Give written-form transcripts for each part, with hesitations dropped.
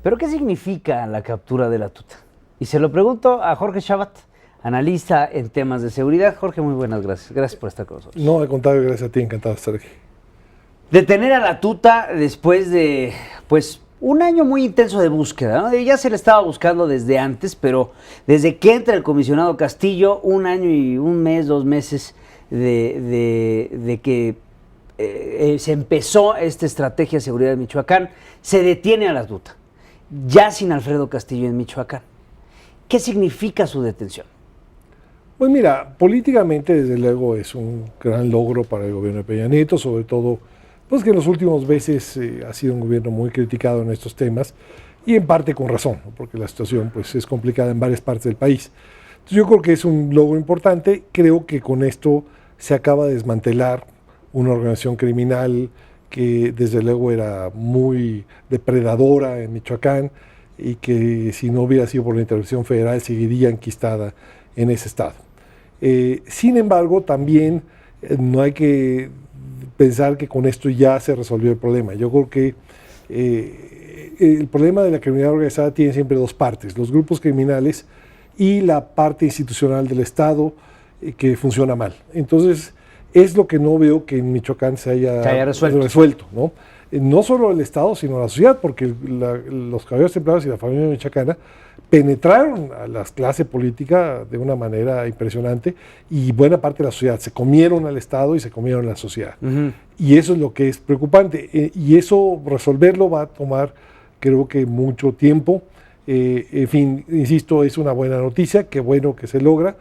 Pero ¿qué significa la captura de la tuta? Y se lo pregunto a Jorge Chabat, analista en temas de seguridad. Jorge, muy buenas, gracias. Gracias por estar con nosotros. No, al contrario, gracias a ti, encantado de estar aquí. Detener a la tuta después de, pues, un año muy intenso de búsqueda, ¿no? Ya se le estaba buscando desde antes, pero desde que entra el comisionado Castillo, un año y un mes, 2 meses de que se empezó esta estrategia de seguridad en Michoacán, se detiene a la tuta, ya sin Alfredo Castillo en Michoacán. ¿Qué significa su detención? Pues mira, políticamente desde luego es un gran logro para el gobierno de Peña Nieto, sobre todo pues que en los últimos meses ha sido un gobierno muy criticado en estos temas y en parte con razón, ¿no? Porque la situación pues es complicada en varias partes del país. Entonces yo creo que es un logro importante. Creo que con esto se acaba de desmantelar una organización criminal que desde luego era muy depredadora en Michoacán y que si no hubiera sido por la intervención federal seguiría enquistada en ese estado. Sin embargo, también no hay que pensar que con esto ya se resolvió el problema. Yo creo que el problema de la criminalidad organizada tiene siempre 2 partes, los grupos criminales y la parte institucional del Estado que funciona mal. Entonces, es lo que no veo que en Michoacán se haya resuelto, ¿no? No solo el Estado, sino la sociedad, porque los caballeros templarios y la familia michoacana penetraron a la clase política de una manera impresionante y buena parte de la sociedad. Se comieron al Estado y se comieron a la sociedad. Y eso es lo que es preocupante. Y eso, resolverlo va a tomar, creo que, mucho tiempo. En fin, insisto, es una buena noticia, qué bueno que se logra,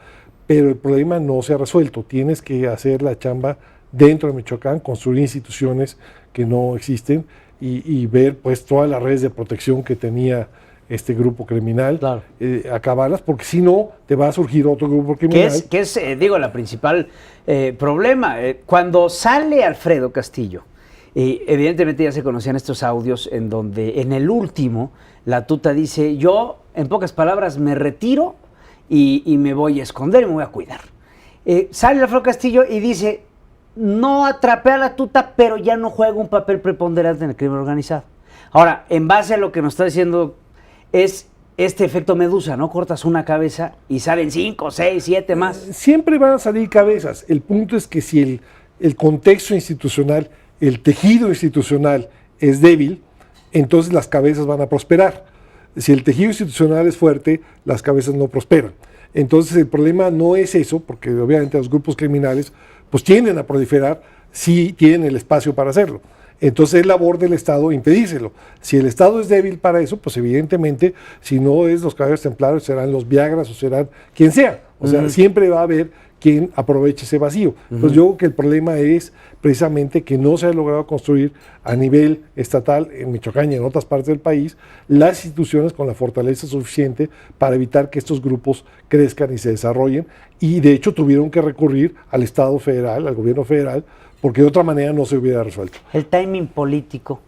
pero el problema no se ha resuelto. Tienes que hacer la chamba dentro de Michoacán, construir instituciones que no existen y ver pues todas las redes de protección que tenía este grupo criminal, claro. Acabarlas, porque si no, te va a surgir otro grupo criminal. Que es la principal problema. Cuando sale Alfredo Castillo, evidentemente ya se conocían estos audios en donde en el último la tuta dice, yo, en pocas palabras, me retiro y me voy a esconder y me voy a cuidar. Sale Alfredo Castillo y dice, no atrapé a la tuta, pero ya no juega un papel preponderante en el crimen organizado. Ahora, en base a lo que nos está diciendo, es este efecto Medusa, ¿no? Cortas una cabeza y salen 5, 6, 7 más. Siempre van a salir cabezas. El punto es que si el contexto institucional, el tejido institucional es débil, entonces las cabezas van a prosperar. Si el tejido institucional es fuerte, las cabezas no prosperan. Entonces el problema no es eso, porque obviamente los grupos criminales pues tienden a proliferar si tienen el espacio para hacerlo. Entonces es labor del Estado impedírselo. Si el Estado es débil para eso, pues evidentemente, si no es los caballeros templarios, serán los Viagras o serán quien sea. O sea, siempre va a haber quien aproveche ese vacío. Entonces yo creo que el problema es precisamente que no se ha logrado construir a nivel estatal en Michoacán y en otras partes del país las instituciones con la fortaleza suficiente para evitar que estos grupos crezcan y se desarrollen, y de hecho tuvieron que recurrir al Estado federal, al gobierno federal, porque de otra manera no se hubiera resuelto. El timing político.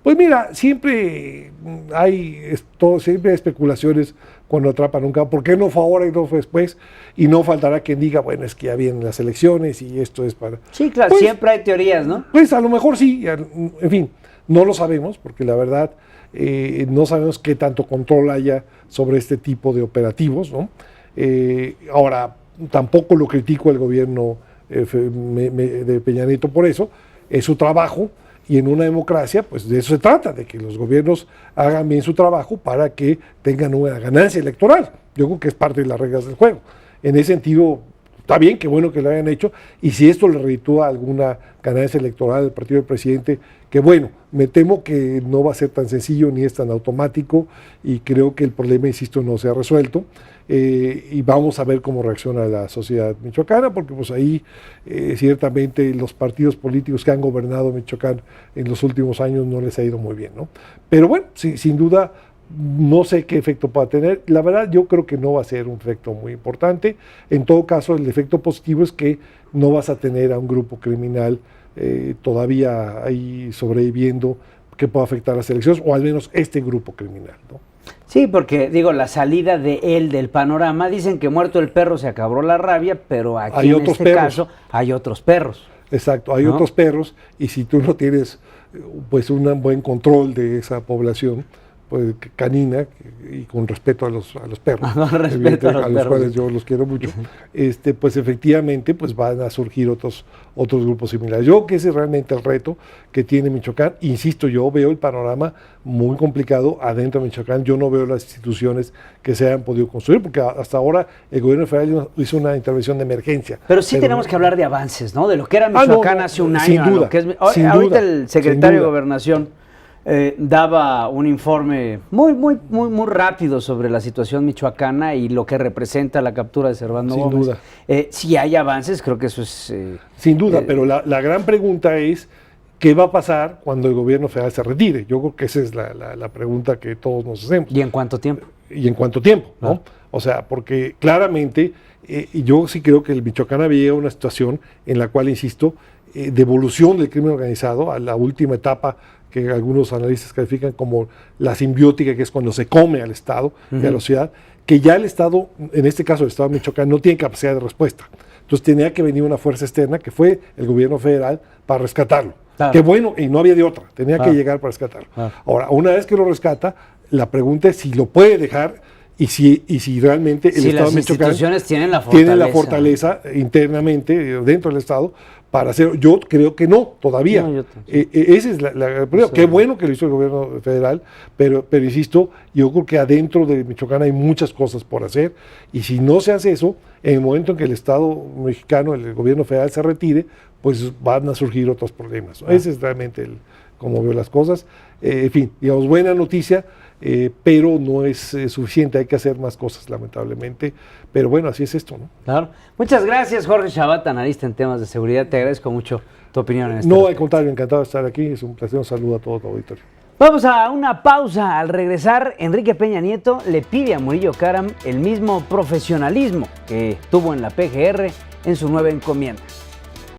Pues mira, siempre hay especulaciones cuando atrapan un caso. ¿Por qué no fue ahora y no fue después? Y no faltará quien diga, bueno, es que ya vienen las elecciones y esto es para... Sí, claro, pues, siempre hay teorías, ¿no? Pues a lo mejor sí, en fin, no lo sabemos, porque la verdad no sabemos qué tanto control haya sobre este tipo de operativos, ¿no? Ahora, tampoco lo critico al gobierno de Peña Nieto por eso, es su trabajo. Y en una democracia, pues de eso se trata, de que los gobiernos hagan bien su trabajo para que tengan una ganancia electoral. Yo creo que es parte de las reglas del juego. En ese sentido, está bien, qué bueno que lo hayan hecho, y si esto le reditúa alguna ganancia electoral del partido del presidente, que bueno, me temo que no va a ser tan sencillo ni es tan automático, y creo que el problema, insisto, no se ha resuelto. Y vamos a ver cómo reacciona la sociedad michoacana, porque pues ahí ciertamente los partidos políticos que han gobernado Michoacán en los últimos años no les ha ido muy bien, ¿no? Pero bueno, sin duda, no sé qué efecto pueda tener. La verdad, yo creo que no va a ser un efecto muy importante. En todo caso, el efecto positivo es que no vas a tener a un grupo criminal todavía ahí sobreviviendo que pueda afectar las elecciones, o al menos este grupo criminal, ¿no? Sí, porque digo, la salida de él del panorama, dicen que muerto el perro se acabó la rabia, pero aquí hay en este caso hay otros perros. Exacto, hay otros perros, y si tú no tienes pues un buen control de esa población, pues, canina y con respeto a los perros, Con respeto a los perros. cuales yo los quiero mucho, pues efectivamente pues van a surgir otros grupos similares. Yo creo que ese es realmente el reto que tiene Michoacán. Insisto, yo veo el panorama muy complicado adentro de Michoacán. Yo no veo las instituciones que se hayan podido construir, porque hasta ahora el gobierno federal hizo una intervención de emergencia. Pero sí tenemos que hablar de avances, ¿no? De lo que era Michoacán hace un año. Sin duda, lo que es, ahorita el secretario de Gobernación daba un informe muy rápido sobre la situación michoacana y lo que representa la captura de Servando Gómez. Sin duda. Si hay avances, creo que eso es... sin duda, pero la gran pregunta es, ¿qué va a pasar cuando el gobierno federal se retire? Yo creo que esa es la pregunta que todos nos hacemos. ¿Y en cuánto tiempo? ¿Y en cuánto tiempo? ¿No? O sea, porque claramente yo sí creo que el Michoacán había llegado a una situación en la cual, insisto, de evolución del crimen organizado a la última etapa que algunos analistas califican como la simbiótica, que es cuando se come al Estado y a la sociedad, que ya el Estado, en este caso el Estado de Michoacán, no tiene capacidad de respuesta. Entonces tenía que venir una fuerza externa, que fue el gobierno federal, para rescatarlo. Claro. Que bueno, y no había de otra, tenía que llegar para rescatarlo. Ahora, una vez que lo rescata, la pregunta es si lo puede dejar y si realmente el Estado de Michoacán tienen la fortaleza internamente, dentro del Estado, para hacer. Yo creo que no, todavía. No, esa es la sí. Qué bueno que lo hizo el gobierno federal, pero insisto, yo creo que adentro de Michoacán hay muchas cosas por hacer, y si no se hace eso, en el momento en que el Estado mexicano, el gobierno federal se retire, pues van a surgir otros problemas, ¿no? Ese es realmente como veo las cosas. En fin, digamos, buena noticia, pero no es suficiente, hay que hacer más cosas, lamentablemente. Pero bueno, así es esto, ¿no? Claro. Muchas gracias, Jorge Chabat, analista en temas de seguridad. Te agradezco mucho tu opinión en este No, al contrario, encantado de estar aquí. Es un placer, un saludo a todo tu auditorio. Vamos a una pausa. Al regresar, Enrique Peña Nieto le pide a Murillo Karam el mismo profesionalismo que tuvo en la PGR en su nueva encomienda.